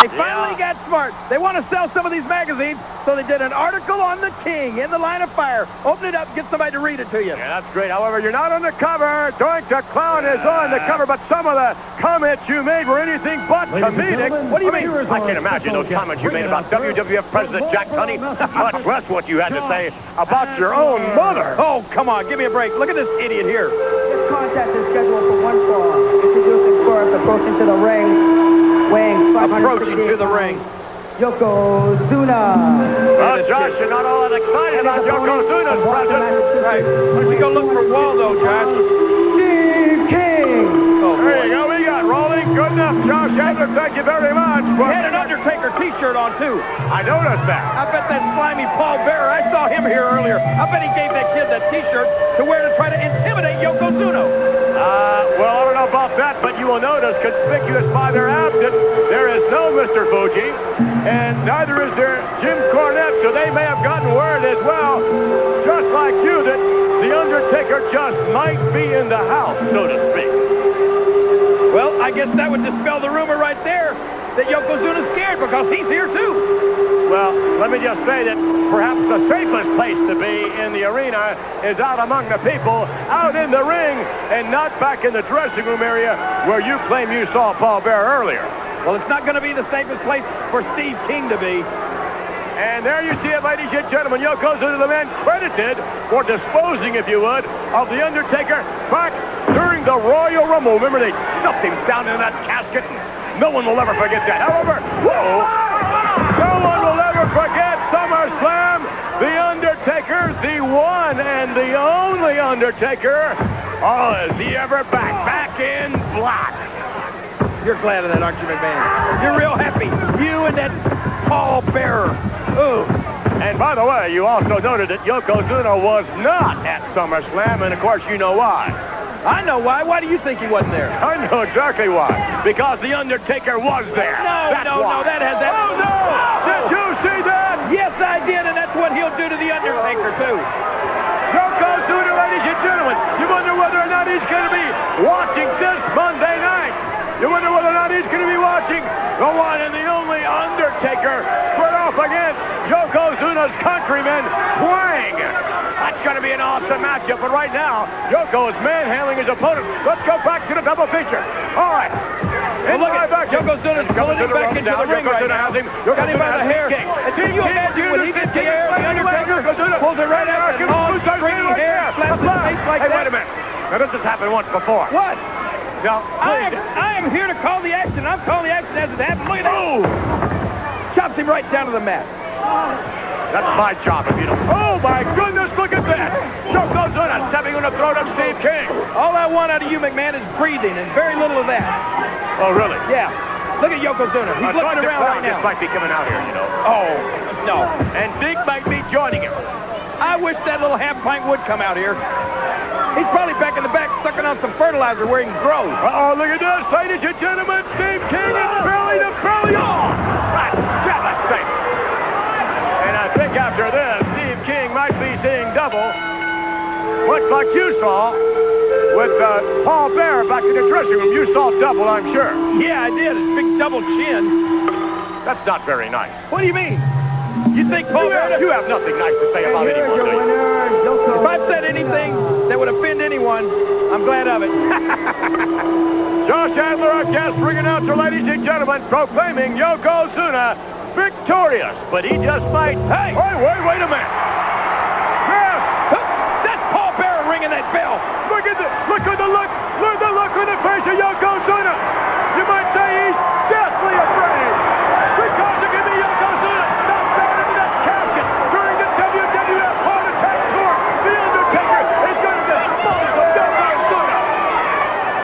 They finally got smart. They want to sell some of these magazines, so they did an article on the King in the line of fire. Open it up, get somebody to read it to you. Yeah, that's great. However, you're not on the cover. Doink the Clown is on the cover, but some of the comments you made were anything but comedic. What do you mean? I can't imagine those comments you made about WWF President Jack Tunney, much less what you had to say about your own mother. Oh, come on, give me a break. Look at this idiot here. This contest is scheduled for one fall. Introducing first, approaching to the ring. Weighing 568 Approaching to the ring. Yokozuna. Well, Josh, you're not all that excited about Yokozuna's presence. Right. Why don't you go look for Waldo, Josh? Steve King. Oh, there you go. We got rolling. Good enough, Josh Adler. Thank you very much. He had an Undertaker t-shirt on, too. I noticed that. I bet that slimy Paul Bearer, I saw him here earlier. I bet he gave that kid that t-shirt to wear to try to intimidate Yokozuna. Well, I don't know about that, but you will notice, conspicuous by their absence, there is no Mr. Fuji, and neither is there Jim Cornette, so they may have gotten word as well, just like you, that The Undertaker just might be in the house, so to speak. Well, I guess that would dispel the rumor right there that Yokozuna's scared because he's here, too. Well, let me just say that perhaps the safest place to be in the arena is out among the people, out in the ring, and not back in the dressing room area where you claim you saw Paul Bearer earlier. Well, it's not going to be the safest place for Steve King to be. And there you see it, ladies and gentlemen. Yokozuna, the man credited for disposing, if you would, of The Undertaker back during the Royal Rumble. Remember, they stuffed him down in that casket. No one will ever forget that. However, no one will ever forget SummerSlam. The Undertaker, the one and the only Undertaker. Oh, is he ever back in black? You're glad of that, aren't you, McMahon? You're real happy. You and that Paul Bearer. Ooh. And by the way, you also noted that Yokozuna was not at SummerSlam, and of course you know why. I know why. Why do you think he wasn't there? I know exactly why. Because The Undertaker was there. No, that has that. Oh, no! Did you see that? Yes, I did, and that's what he'll do to The Undertaker, too. Yokozuna, ladies and gentlemen, you wonder whether or not he's going to be watching this Monday night. You wonder whether or not he's going to be watching the one and the only Undertaker square off against Yokozuna's countryman, Twang. That's going to be an awesome matchup, but right now, Yoko is manhandling his opponent. Let's go back to the double feature. All right. Well, look at Yokozuna's pulling him back into the ring right now. Got him by the hair. And can you imagine when he gets the air, The Undertaker pulls it right out and long, stringy hair, slaps his face like that. Hey, wait a minute. Now, this has happened once before. What? Now, I am here to call the action. I'm calling the action as it happened. Look at that. Oh! Chops him right down to the mat. That's my job, if you don't. Oh, my goodness, look at that. Yokozuna stepping on the throat of Steve King. All I want out of you, McMahon, is breathing, and very little of that. Oh, really? Yeah. Look at Yokozuna. He's looking around right now. Just might be coming out here, you know. Oh, no. And Zeke might be joining him. I wish that little half-pint would come out here. He's probably back in the back sucking on some fertilizer where he can grow. Uh-oh, look at this, ladies and gentlemen. Steve King is belly to belly. Oh, right, devastating. And I think after this, Steve King might be seeing double, much like you saw with Paul Bearer back in the dressing room. You saw double, I'm sure. Yeah, I did. His big double chin. That's not very nice. What do you mean? You think Paul Bearer... You have nothing nice to say about anyone, do you? If I've said anything that would offend anyone, I'm glad of it. Josh Adler, our guest ring announcer, ladies and gentlemen, proclaiming Yokozuna victorious. But he just might... Hey! Wait a minute.